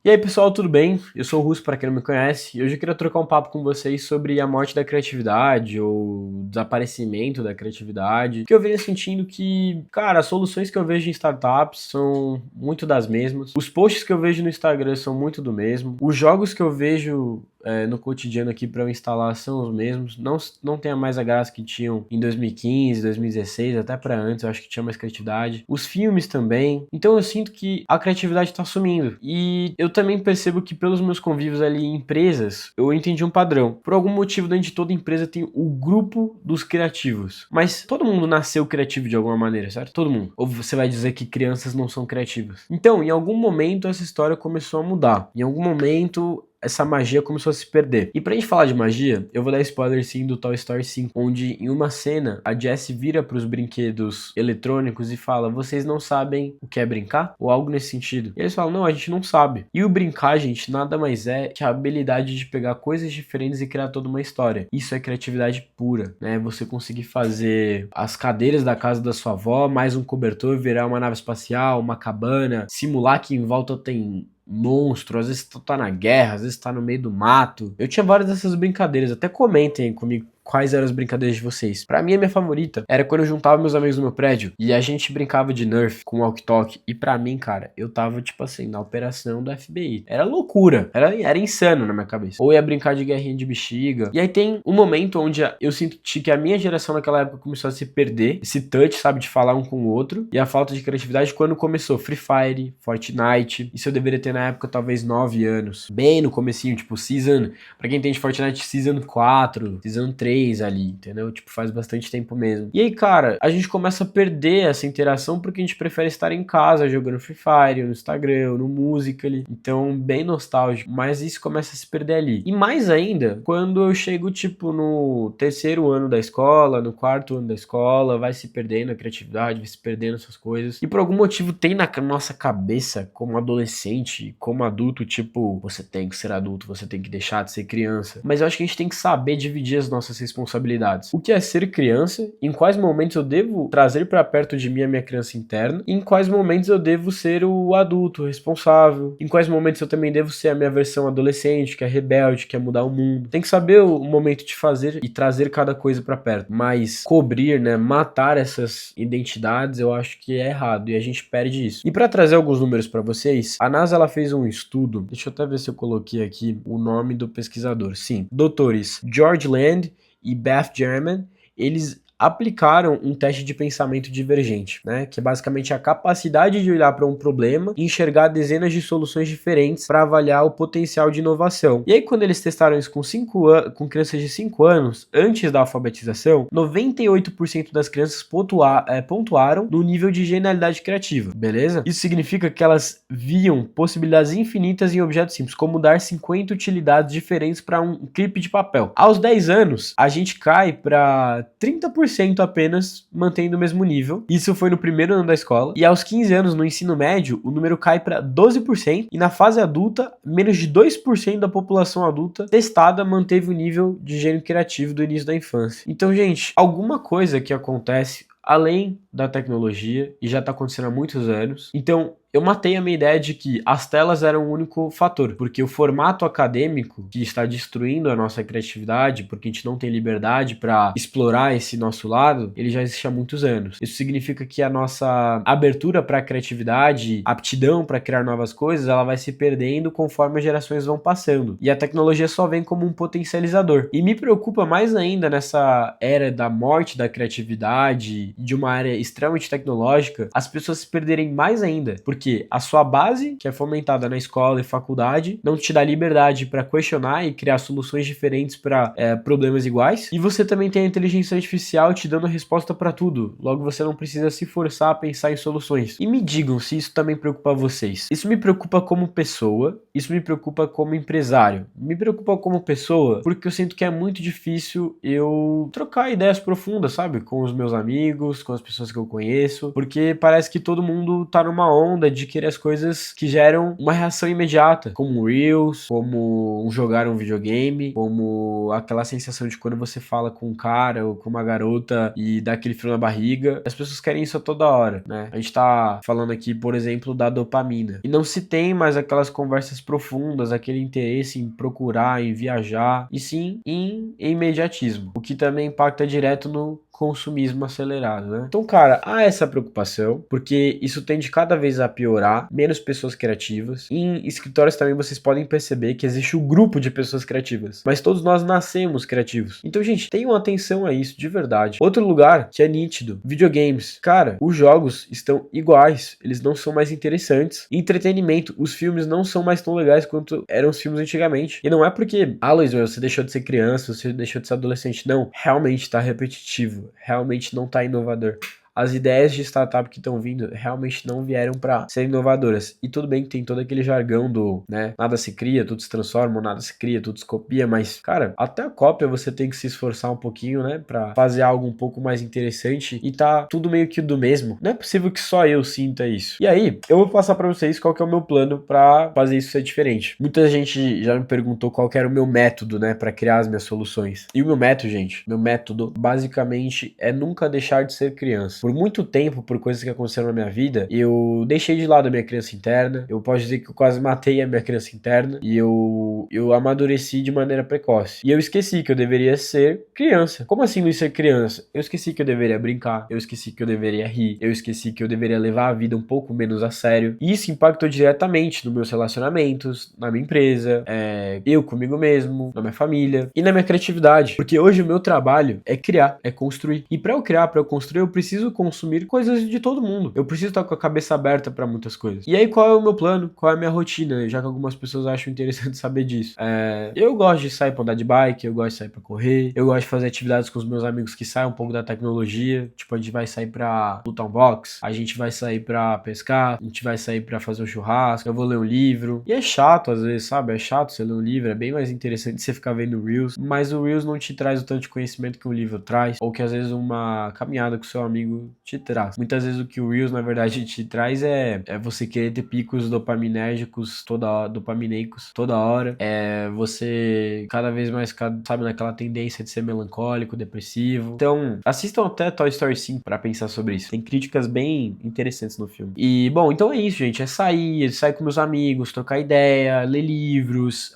E aí pessoal, tudo bem? Eu sou o Russo, para quem não me conhece, e hoje eu queria trocar um papo com vocês sobre a morte da criatividade ou desaparecimento da criatividade, que eu venho sentindo que, cara, as soluções que eu vejo em startups são muito das mesmas, os posts que eu vejo no Instagram são muito do mesmo, os jogos que eu vejo no cotidiano aqui para eu instalar são os mesmos, não tem mais a graça que tinham em 2015, 2016, até para antes, eu acho que tinha mais criatividade, os filmes também, então eu sinto que a criatividade tá sumindo, e eu também percebo que pelos meus convívios ali em empresas, eu entendi um padrão. Por algum motivo, dentro de toda empresa tem o grupo dos criativos. Mas todo mundo nasceu criativo de alguma maneira, certo? Todo mundo. Ou você vai dizer que crianças não são criativas. Então, em algum momento, essa história começou a mudar. Em algum momento, essa magia começou a se perder. E pra gente falar de magia, eu vou dar spoiler sim do Toy Story 5, onde em uma cena a Jessie vira pros brinquedos eletrônicos e fala: vocês não sabem o que é brincar? Ou algo nesse sentido. E eles falam: não, a gente não sabe. E o brincar, gente, nada mais é que a habilidade de pegar coisas diferentes e criar toda uma história. Isso é criatividade pura, né? Você conseguir fazer as cadeiras da casa da sua avó, mais um cobertor, virar uma nave espacial, uma cabana, simular que em volta tem monstro, às vezes tu tá na guerra, às vezes tá no meio do mato. Eu tinha várias dessas brincadeiras, até comentem aí comigo quais eram as brincadeiras de vocês. Pra mim, a minha favorita era quando eu juntava meus amigos no meu prédio e a gente brincava de Nerf com walkie-talkie. E pra mim, cara, eu tava, tipo assim, na operação do FBI. Era loucura, era insano na minha cabeça. Ou ia brincar de guerrinha de bexiga. E aí tem um momento onde eu sinto que a minha geração naquela época começou a se perder. Esse touch, sabe, de falar um com o outro. E a falta de criatividade quando começou Free Fire, Fortnite. Isso eu deveria ter na época talvez 9 anos. Bem no comecinho, tipo Season... Pra quem entende Fortnite, Season 4, Season 3 ali, entendeu? Tipo, faz bastante tempo mesmo. E aí, cara, a gente começa a perder essa interação porque a gente prefere estar em casa jogando Free Fire, no Instagram, no Musical.ly. Então, bem nostálgico. Mas isso começa a se perder ali. E mais ainda, quando eu chego, tipo, no terceiro ano da escola, no quarto ano da escola, vai se perdendo a criatividade, vai se perdendo essas coisas. E por algum motivo tem na nossa cabeça, como adolescente, como adulto, tipo, você tem que ser adulto, você tem que deixar de ser criança. Mas eu acho que a gente tem que saber dividir as nossas responsabilidades. O que é ser criança, em quais momentos eu devo trazer para perto de mim a minha criança interna, e em quais momentos eu devo ser o adulto responsável, em quais momentos eu também devo ser a minha versão adolescente, que é rebelde, que quer mudar o mundo. Tem que saber o momento de fazer e trazer cada coisa para perto, mas cobrir, né, matar essas identidades, eu acho que é errado e a gente perde isso. E para trazer alguns números para vocês, a NASA ela fez um estudo, deixa eu até ver se eu coloquei aqui o nome do pesquisador. Sim, doutores George Land e Beth German, eles aplicaram um teste de pensamento divergente, né, que é basicamente a capacidade de olhar para um problema e enxergar dezenas de soluções diferentes para avaliar o potencial de inovação. E aí quando eles testaram isso com crianças de 5 anos, antes da alfabetização, 98% das crianças pontuaram no nível de genialidade criativa, beleza? Isso significa que elas viam possibilidades infinitas em objetos simples, como dar 50 utilidades diferentes para um clipe de papel. Aos 10 anos, a gente cai para 30% apenas mantendo o mesmo nível. Isso foi no primeiro ano da escola. E aos 15 anos, no ensino médio, o número cai para 12%. E na fase adulta, menos de 2% da população adulta testada manteve o nível de gênio criativo do início da infância. Então, gente, alguma coisa que acontece além da tecnologia, e já está acontecendo há muitos anos. Então, eu matei a minha ideia de que as telas eram o único fator, porque o formato acadêmico que está destruindo a nossa criatividade, porque a gente não tem liberdade para explorar esse nosso lado, ele já existe há muitos anos. Isso significa que a nossa abertura para a criatividade, aptidão para criar novas coisas, ela vai se perdendo conforme as gerações vão passando. E a tecnologia só vem como um potencializador. E me preocupa mais ainda nessa era da morte da criatividade, de uma área extremamente tecnológica, as pessoas se perderem mais ainda, porque a sua base, que é fomentada na escola e faculdade, não te dá liberdade para questionar e criar soluções diferentes para problemas iguais, e você também tem a inteligência artificial te dando a resposta para tudo, logo você não precisa se forçar a pensar em soluções. E me digam se isso também preocupa vocês. Isso me preocupa como pessoa, isso me preocupa como empresário, me preocupa como pessoa, porque eu sinto que é muito difícil eu trocar ideias profundas, sabe, com os meus amigos, com as pessoas pessoas que eu conheço, porque parece que todo mundo tá numa onda de querer as coisas que geram uma reação imediata, como Reels, como jogar um videogame, como aquela sensação de quando você fala com um cara ou com uma garota e dá aquele frio na barriga. As pessoas querem isso a toda hora, né? A gente tá falando aqui, por exemplo, da dopamina. E não se tem mais aquelas conversas profundas, aquele interesse em procurar, em viajar, e sim em imediatismo, o que também impacta direto no consumismo acelerado, né? Então, cara, há essa preocupação, porque isso tende cada vez a piorar, menos pessoas criativas. Em escritórios também vocês podem perceber que existe um grupo de pessoas criativas, mas todos nós nascemos criativos. Então, gente, tenham atenção a isso, de verdade. Outro lugar que é nítido, videogames. Cara, os jogos estão iguais, eles não são mais interessantes. Entretenimento, os filmes não são mais tão legais quanto eram os filmes antigamente. E não é porque, Luiz, você deixou de ser criança, você deixou de ser adolescente. Não, realmente tá repetitivo. Realmente não tá inovador. As ideias de startup que estão vindo realmente não vieram para ser inovadoras. E tudo bem que tem todo aquele jargão do, né, nada se cria, tudo se transforma, nada se cria, tudo se copia, mas, cara, até a cópia você tem que se esforçar um pouquinho, né, para fazer algo um pouco mais interessante e tá tudo meio que do mesmo. Não é possível que só eu sinta isso. E aí, eu vou passar para vocês qual que é o meu plano para fazer isso ser diferente. Muita gente já me perguntou qual que era o meu método, né, para criar as minhas soluções. E o meu método, gente, meu método basicamente é nunca deixar de ser criança. Por muito tempo, por coisas que aconteceram na minha vida, eu deixei de lado a minha criança interna. Eu posso dizer que eu quase matei a minha criança interna. E eu amadureci de maneira precoce. E eu esqueci que eu deveria ser criança. Como assim não ser criança? Eu esqueci que eu deveria brincar. Eu esqueci que eu deveria rir. Eu esqueci que eu deveria levar a vida um pouco menos a sério. E isso impactou diretamente nos meus relacionamentos, na minha empresa, eu comigo mesmo, na minha família e na minha criatividade. Porque hoje o meu trabalho é criar, é construir. E para eu criar, para eu construir, eu preciso consumir coisas de todo mundo. Eu preciso estar com a cabeça aberta para muitas coisas. E aí, qual é o meu plano? Qual é a minha rotina? Já que algumas pessoas acham interessante saber disso. Eu gosto de sair pra andar de bike, eu gosto de sair pra correr, eu gosto de fazer atividades com os meus amigos que saem um pouco da tecnologia. Tipo, a gente vai sair pra lutar um box, a gente vai sair pra pescar, a gente vai sair pra fazer um churrasco, eu vou ler um livro. E é chato às vezes, sabe? É chato você ler um livro, é bem mais interessante você ficar vendo Reels, mas o Reels não te traz o tanto de conhecimento que um livro traz, ou que às vezes uma caminhada com seu amigo te traz. Muitas vezes o que o Reels, na verdade, te traz é você querer ter picos dopaminérgicos dopamineicos toda hora. É você cada vez mais, sabe, naquela tendência de ser melancólico, depressivo. Então, assistam até Toy Story 5 pra pensar sobre isso. Tem críticas bem interessantes no filme. E, bom, então é isso, gente. É sair com meus amigos, trocar ideia, ler livros.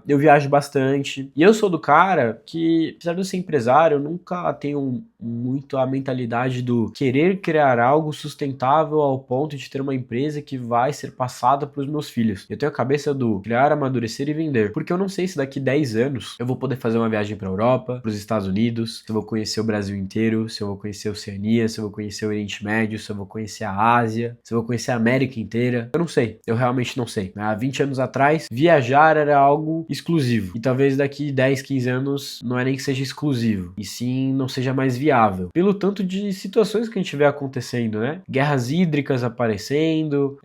Eu viajo bastante. E eu sou do cara que, apesar de eu ser empresário, eu nunca tenho muito a mentalidade do querer criar algo sustentável ao ponto de ter uma empresa que vai ser passada para os meus filhos. Eu tenho a cabeça do criar, amadurecer e vender, porque eu não sei se daqui 10 anos eu vou poder fazer uma viagem para a Europa, para os Estados Unidos, se eu vou conhecer o Brasil inteiro, se eu vou conhecer a Oceania, se eu vou conhecer o Oriente Médio, se eu vou conhecer a Ásia, se eu vou conhecer a América inteira. Eu não sei, eu realmente não sei. Há 20 anos atrás, viajar era algo exclusivo, e talvez daqui 10, 15 anos não é nem que seja exclusivo, e sim não seja mais viável, pelo tanto de situações que a gente vê acontecendo, né? Guerras hídricas aparecendo,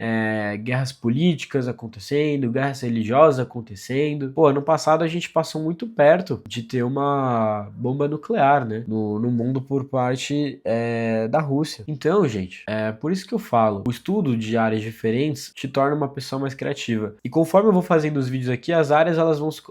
guerras políticas acontecendo, guerras religiosas acontecendo. Pô, ano passado a gente passou muito perto de ter uma bomba nuclear, né? No mundo por parte da Rússia. Então, gente, por isso que eu falo, o estudo de áreas diferentes te torna uma pessoa mais criativa. E conforme eu vou fazendo os vídeos aqui, as áreas,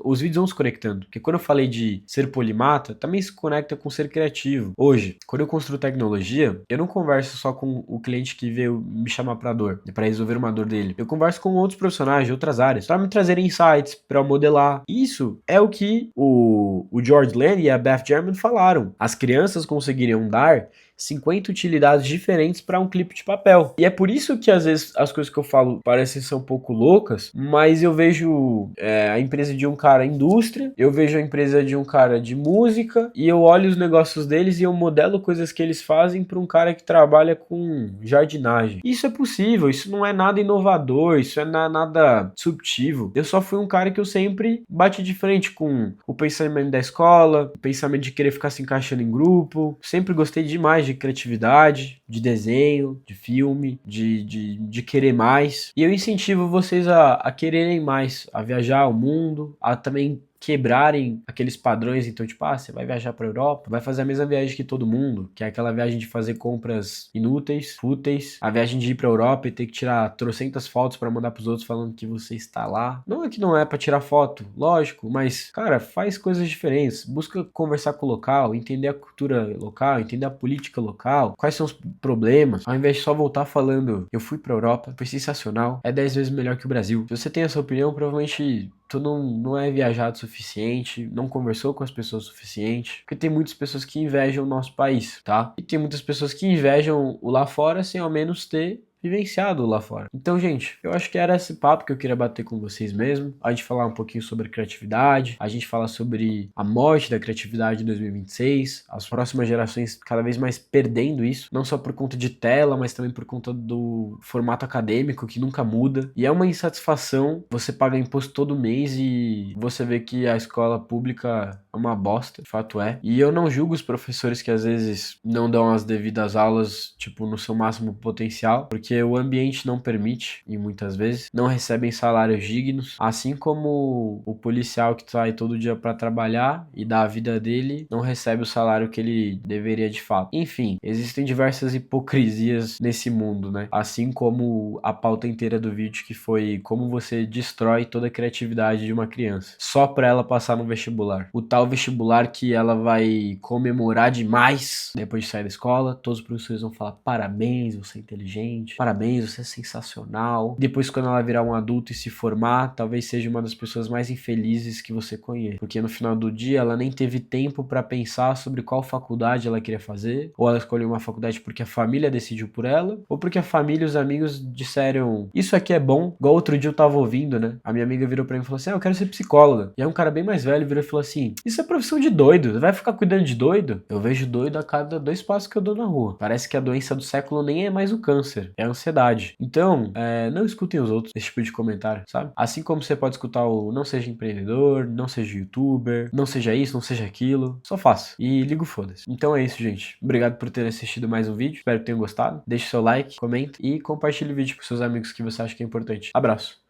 os vídeos vão se conectando. Porque quando eu falei de ser polimata, também se conecta com ser criativo. Hoje, quando eu construo tecnologia, eu não converso só com o cliente que veio me chamar para dor, para resolver uma dor dele. Eu converso com outros profissionais de outras áreas para me trazerem insights, para eu modelar. Isso é o que o George Land e a Beth German falaram. As crianças conseguiriam dar 50 utilidades diferentes para um clipe de papel. E é por isso que às vezes as coisas que eu falo parecem ser um pouco loucas, mas eu vejo a empresa de um cara indústria, eu vejo a empresa de um cara de música, e eu olho os negócios deles e eu modelo coisas que eles fazem para um cara que trabalha com jardinagem. Isso é possível, isso não é nada inovador, isso não é nada subtivo. Eu só fui um cara que eu sempre bati de frente com o pensamento da escola, o pensamento de querer ficar se encaixando em grupo. Sempre gostei demais de criatividade, de desenho, de filme, de querer mais. E eu incentivo vocês a quererem mais, a viajar ao mundo, a também quebrarem aqueles padrões. Então, tipo, você vai viajar pra Europa, vai fazer a mesma viagem que todo mundo, que é aquela viagem de fazer compras inúteis, fúteis, a viagem de ir pra Europa e ter que tirar trocentas fotos pra mandar pros outros falando que você está lá. Não é que não é pra tirar foto, lógico, mas, cara, faz coisas diferentes, busca conversar com o local, entender a cultura local, entender a política local, quais são os problemas, ao invés de só voltar falando, eu fui pra Europa, foi sensacional, é 10 vezes melhor que o Brasil. Se você tem essa opinião, provavelmente tu não é viajado o suficiente, não conversou com as pessoas o suficiente, porque tem muitas pessoas que invejam o nosso país, tá? E tem muitas pessoas que invejam o lá fora sem ao menos ter vivenciado lá fora. Então, gente, eu acho que era esse papo que eu queria bater com vocês mesmo. A gente falar um pouquinho sobre criatividade, a gente falar sobre a morte da criatividade em 2026, as próximas gerações cada vez mais perdendo isso, não só por conta de tela, mas também por conta do formato acadêmico que nunca muda. E é uma insatisfação você pagar imposto todo mês e você vê que a escola pública é uma bosta, de fato é. E eu não julgo os professores que às vezes não dão as devidas aulas, tipo, no seu máximo potencial, porque o ambiente não permite, e muitas vezes, não recebem salários dignos, assim como o policial que sai todo dia para trabalhar e dá a vida dele, não recebe o salário que ele deveria de fato. Enfim, existem diversas hipocrisias nesse mundo, né? Assim como a pauta inteira do vídeo, que foi como você destrói toda a criatividade de uma criança, só para ela passar no vestibular. O tal vestibular que ela vai comemorar demais depois de sair da escola, todos os professores vão falar parabéns, você é inteligente, parabéns, você é sensacional. Depois, quando ela virar um adulto e se formar, talvez seja uma das pessoas mais infelizes que você conhece, porque no final do dia ela nem teve tempo para pensar sobre qual faculdade ela queria fazer, ou ela escolheu uma faculdade porque a família decidiu por ela, ou porque a família e os amigos disseram, isso aqui é bom. Igual outro dia eu tava ouvindo, né? A minha amiga virou pra mim e falou assim, eu quero ser psicóloga. E aí um cara bem mais velho virou e falou assim, isso é profissão de doido, você vai ficar cuidando de doido? Eu vejo doido a cada 2 passos que eu dou na rua. Parece que a doença do século nem é mais o câncer, é a ansiedade. Então, não escutem os outros, esse tipo de comentário, sabe? Assim como você pode escutar o não seja empreendedor, não seja youtuber, não seja isso, não seja aquilo, só faça. E liga o foda-se. Então é isso, gente. Obrigado por ter assistido mais um vídeo, espero que tenham gostado. Deixe seu like, comente e compartilhe o vídeo com seus amigos que você acha que é importante. Abraço!